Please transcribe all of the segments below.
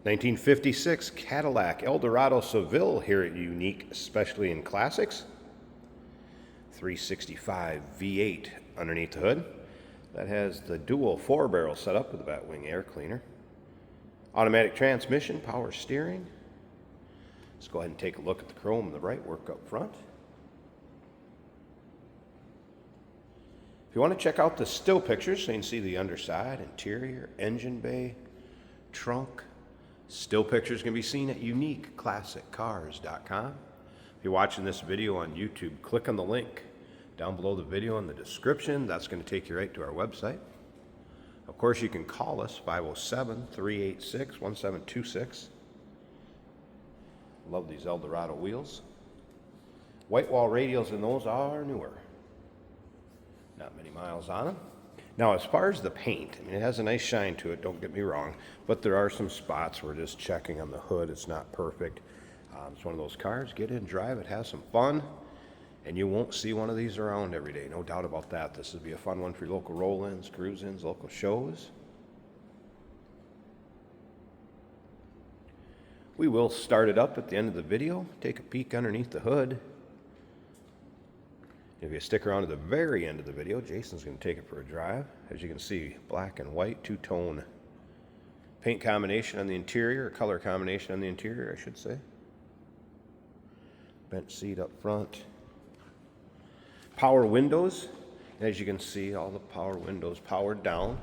1956 Cadillac Eldorado Seville here at Unique, especially in classics. 365 V8 underneath the hood. That has the dual 4-barrel setup with the Batwing air cleaner. Automatic transmission, power steering. Let's go ahead and take a look at the chrome and the bright work up front. If you want to check out the still pictures so you can see the underside, interior, engine bay, trunk, still pictures can be seen at uniqueclassiccars.com. If you're watching this video on YouTube, click on the link down below the video in the description. That's going to take you right to our website. Of course, you can call us, 507-386-1726. Love these Eldorado wheels. White wall radials in those are newer. Not many miles on them. Now, as far as the paint, I mean, it has a nice shine to it, don't get me wrong, but there are some spots where just checking on the hood, it's not perfect. It's one of those cars, get in, drive it, have some fun, and you won't see one of these around every day, no doubt about that. This would be a fun one for your local roll-ins, cruise-ins, local shows. We will start it up at the end of the video, take a peek underneath the hood. If you stick around to the very end of the video, Jason's going to take it for a drive. As you can see, black and white, two-tone paint combination on the interior, or color combination on the interior, I should say. Bench seat up front. Power windows. As you can see, all the power windows powered down.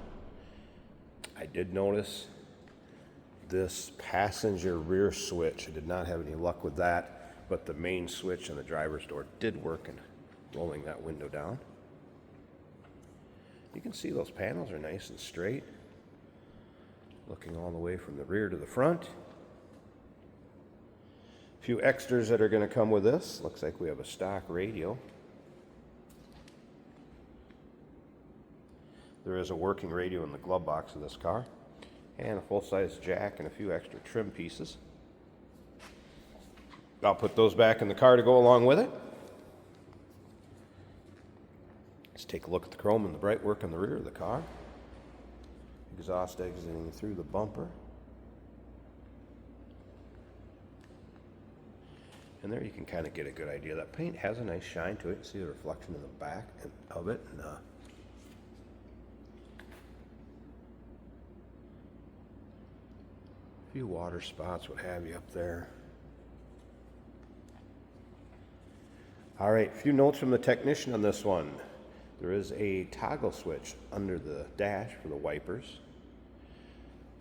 I did notice this passenger rear switch. I did not have any luck with that, but the main switch on the driver's door did work in rolling that window down. You can see those panels are nice and straight, looking all the way from the rear to the front. A few extras that are going to come with this. Looks like we have a stock radio. There is a working radio in the glove box of this car, and a full-size jack and a few extra trim pieces. I'll put those back in the car to go along with it. Let's take a look at the chrome and the bright work on the rear of the car. Exhaust exiting through the bumper. And there you can kind of get a good idea. That paint has a nice shine to it. See the reflection in the back of it. And, a few water spots, what have you, up there. All right, a few notes from the technician on this one. There is a toggle switch under the dash for the wipers.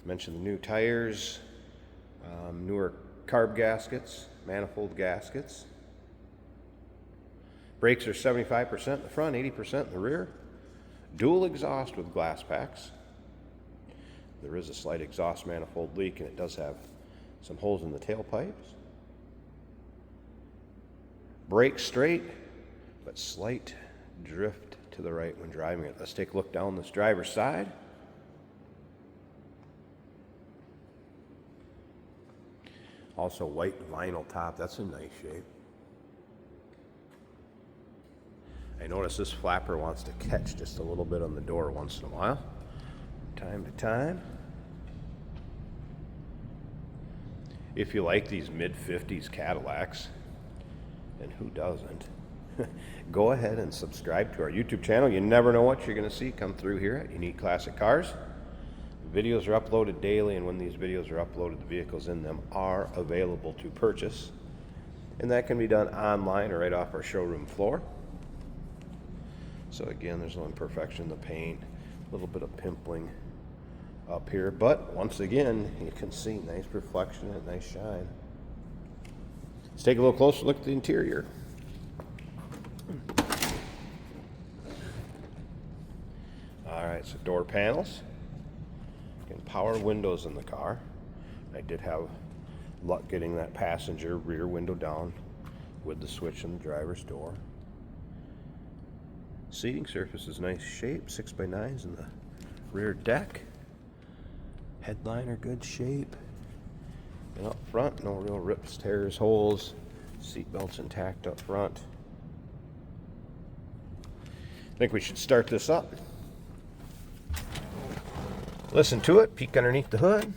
I mentioned the new tires, newer carb gaskets, manifold gaskets. Brakes are 75% in the front, 80% in the rear. Dual exhaust with glass packs. There is a slight exhaust manifold leak, and it does have some holes in the tailpipes. Brakes straight, but slight drift to the right when driving it. Let's take a look down this driver's side. Also white vinyl top, that's in nice shape. I notice this flapper wants to catch just a little bit on the door once in a while, time to time. If you like these mid-50s Cadillacs, and who doesn't, go ahead and subscribe to our YouTube channel. You never know what you're going to see come through here at Unique Classic Cars. Videos are uploaded daily, and when these videos are uploaded, the vehicles in them are available to purchase. And that can be done online or right off our showroom floor. So again, there's no imperfection in the paint, a little bit of pimpling up here, but once again, you can see nice reflection and nice shine. Let's take a little closer look at the interior. All right, so door panels and power windows in the car. I did have luck getting that passenger rear window down with the switch in the driver's door. Seating surface is nice shape, 6x9s in the rear deck. Headliner good shape. And up front, no real rips, tears, holes. Seat belts intact up front. I think we should start this up. Listen to it, peek underneath the hood.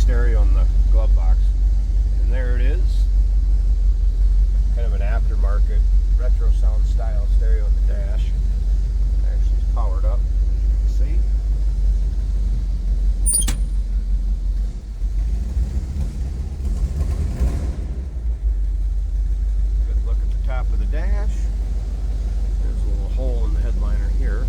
stereo in the glove box. And there it is. Kind of an aftermarket retro sound style stereo in the dash. Actually, it's powered up, as you can see. Good look at the top of the dash. There's a little hole in the headliner here.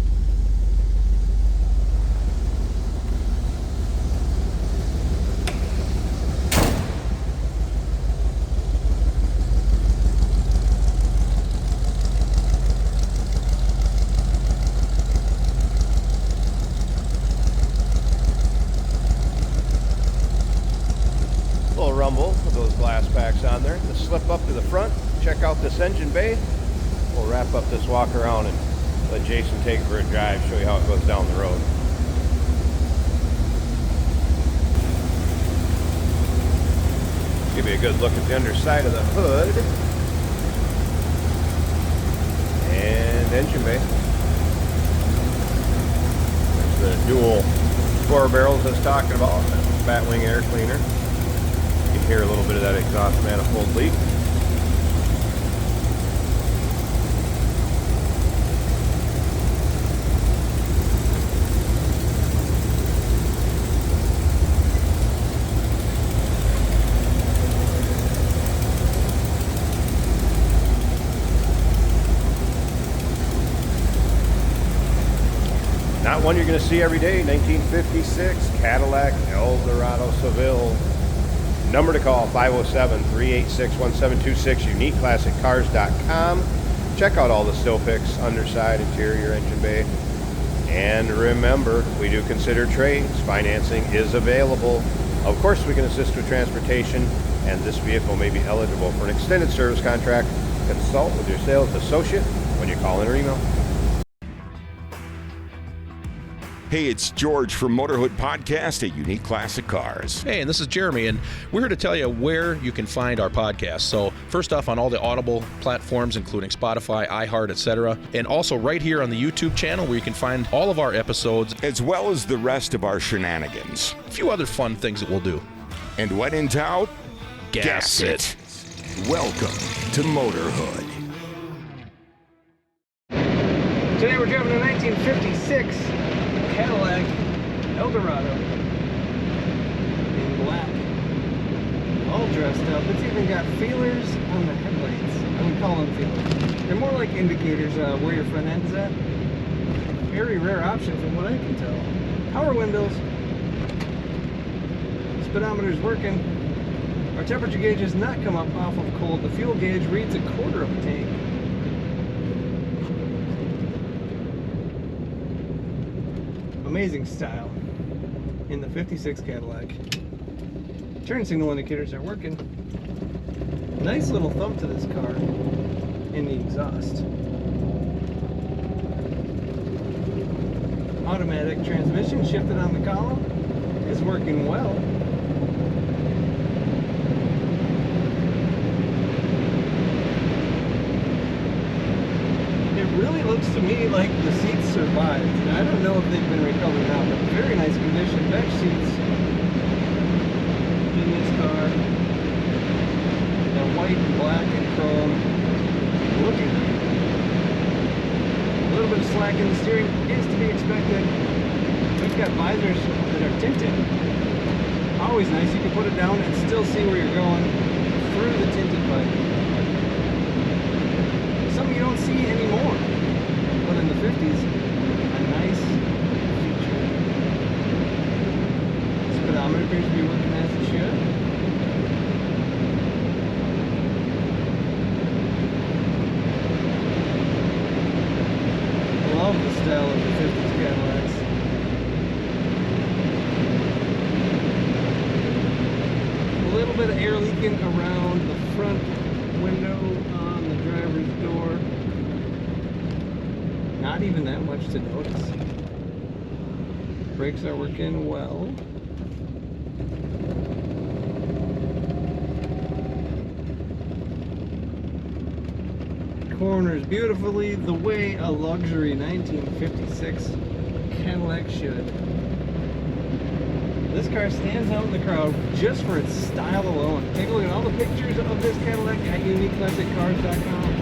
Rumble with those glass packs on there. The slip up to the front, check out this engine bay. We'll wrap up this walk around and let Jason take it for a drive, show you how it goes down the road. Give you a good look at the underside of the hood and engine bay. There's the dual 4 barrels I was talking about, Batwing air cleaner. You can hear a little bit of that exhaust manifold leak. Not one you're going to see every day. 1956 Cadillac Eldorado Seville. Number to call, 507-386-1726, uniqueclassiccars.com. Check out all the still pics, underside, interior, engine bay. And remember, we do consider trades. Financing is available. Of course, we can assist with transportation, and this vehicle may be eligible for an extended service contract. Consult with your sales associate when you call in or email. Hey, it's George from Motorhood Podcast at Unique Classic Cars. Hey, and this is Jeremy, and we're here to tell you where you can find our podcast. So first off, on all the Audible platforms, including Spotify, iHeart, etc., and also right here on the YouTube channel where you can find all of our episodes, as well as the rest of our shenanigans. A few other fun things that we'll do. And when in doubt, gas it. Welcome to Motorhood. Today we're driving a 1956 Cadillac Eldorado in black. All dressed up. It's even got feelers on the headlights. I would call them feelers. They're more like indicators where your front end is at. Very rare option from what I can tell. Power windows. Speedometer's working. Our temperature gauge has not come up off of cold. The fuel gauge reads a quarter of a tank. Amazing style in the 56 Cadillac. Turn signal indicators are working. Nice little thump to this car in the exhaust. Automatic transmission shifted on the column is working well. Really looks to me like the seats survived. I don't know if they've been recovered now, but very nice condition. Back seats in this car. The white, black, and chrome. Looking good. A little bit of slack in the steering is to be expected. We've got visors that are tinted. Always nice. You can put it down and still see where you're going through the tinted visor. Something you don't see anymore, but in the 50s, a nice feature. Speedometer appears to be working as it should. Love the style of the 50s Cadillacs. A little bit of air leaking around the front window on the driver's door. Not even that much to notice. Brakes are working well. Corners beautifully the way a luxury 1956 Cadillac should. This car stands out in the crowd just for its style alone. Take a look at all the pictures of this Cadillac at uniqueclassiccars.com.